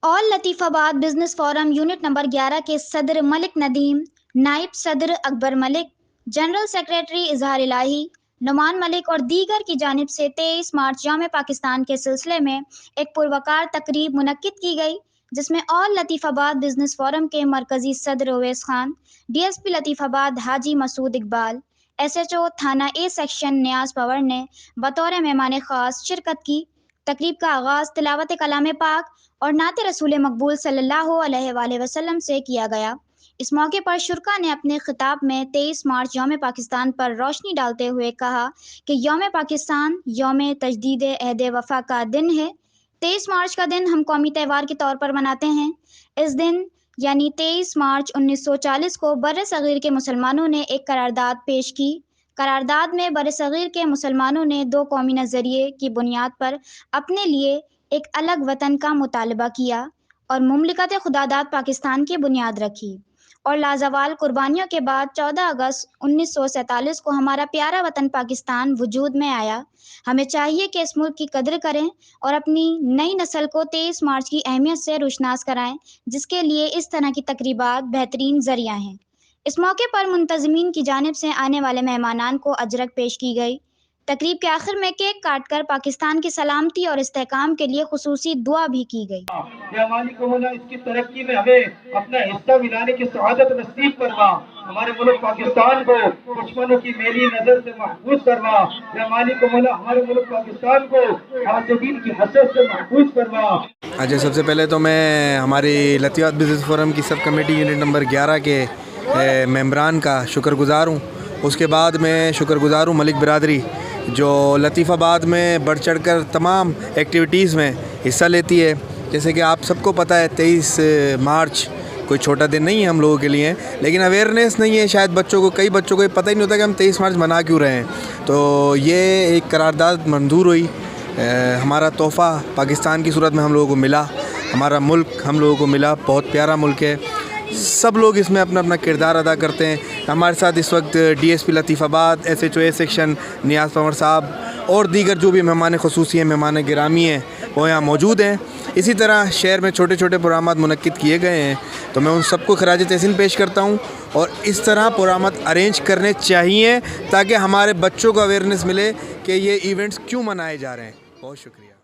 All Latifabad business forum unit number 11 के सदर मलिक नदीम, नायब सदर अकबर मलिक, जनरल सेक्रेटरी इजहार इलाही नुमान मलिक और दीगर की जानिब से 23 मार्च यौम पाकिस्तान के सिलसिले में एक पुरवकार तकरीब मुनक्किद की गई, जिसमें ऑल लतीफ़ाबाद बिजनेस फोरम के मरकज़ी सदर उवैस खान, DSP लतीफ़ाबाद हाजी मसूद इकबाल, SHO थाना ए सेक्शन नियाज पवर ने बतौर मेहमान ख़ास शिरकत की। तकरीब का आगाज़ तिलावत कलाम पाक और नात रसूल मकबूल सल्लल्लाहु अलैहि वसल्लम से किया गया। इस मौके पर शुरका ने अपने खिताब में 23 मार्च यौम पाकिस्तान पर रोशनी डालते हुए कहा कि यौम पाकिस्तान यौम तजदीद अहद वफ़ा का दिन है। 23 मार्च का दिन हम कौमी त्यौहार के तौर पर मनाते हैं। इस दिन यानी 23 मार्च 1940 को बर सग़ीर के मुसलमानों ने एक करारदाद पेश की। करारदाद में बर सग़ीर के मुसलमानों ने दो कौमी नज़रिए की बुनियाद पर अपने लिए एक अलग वतन का मुतालबा किया और मुमलिकत खुदादाद पाकिस्तान की बुनियाद रखी, और लाजवाल कुर्बानियों के बाद 14 अगस्त 1947 को हमारा प्यारा वतन पाकिस्तान वजूद में आया। हमें चाहिए कि इस मुल्क की कदर करें और अपनी नई नस्ल को 23 मार्च की अहमियत से रोशनास कराएं, जिसके लिए इस तरह की तकरीबात बेहतरीन जरिया हैं। इस मौके पर मुंतज़मीन की जानिब से आने वाले मेहमानान को अजरक पेश की गई। तकरीब के आखिर में केक काटकर पाकिस्तान की सलामती और इस्तेहकाम के लिए खुसूसी दुआ भी की गई। मालिक मौला इसकी तरक्की में हमें अपना हिस्सा मिलाने की सआदत नसीब करवा। हमारे मुल्क पाकिस्तान को दुश्मनों की मेली नजर से महफूज करवा। या मालिक मौला हमारे मुल्क पाकिस्तान को हासिदीन की हसद से महफूज करवा। अच्छा, सबसे पहले तो मैं हमारी लतीफ़ाबाद बिजनेस फोरम की सब कमेटी यूनिट नंबर 11 के मेंबरान का शुक्रगुज़ार हूँ। उसके बाद मैं शुक्रगुज़ार हूँ मलिक बिरादरी, जो लतीफ़ाबाद में बढ़ चढ़ कर तमाम एक्टिविटीज़ में हिस्सा लेती है। जैसे कि आप सबको पता है 23 मार्च कोई छोटा दिन नहीं है हम लोगों के लिए, लेकिन अवेयरनेस नहीं है शायद बच्चों को, कई बच्चों को ये पता ही नहीं होता कि हम 23 मार्च मना क्यों रहे हैं। तो ये एक करारदाद मंजूर हुई, हमारा तोहफ़ा पाकिस्तान की सूरत में हम लोगों को मिला, हमारा मुल्क हम लोगों को मिला, बहुत प्यारा मुल्क है। सब लोग इसमें अपना अपना किरदार अदा करते हैं। हमारे साथ इस वक्त DSP लतीफ़ाबाद, SHO सेक्शन नियाज पवर साहब और दीगर जो भी मेहमान ख़ुसूसी हैं, मेहमान गिरामी हैं, वो यहाँ मौजूद हैं। इसी तरह शहर में छोटे छोटे प्रोग्राम मुनक्किद किए गए हैं, तो मैं उन सबको खराज तहसीन पेश करता हूँ। और इस तरह प्रोग्राम अरेंज करने चाहिए ताकि हमारे बच्चों को अवेयरनेस मिले कि ये इवेंट्स क्यों मनाए जा रहे हैं। बहुत शुक्रिया।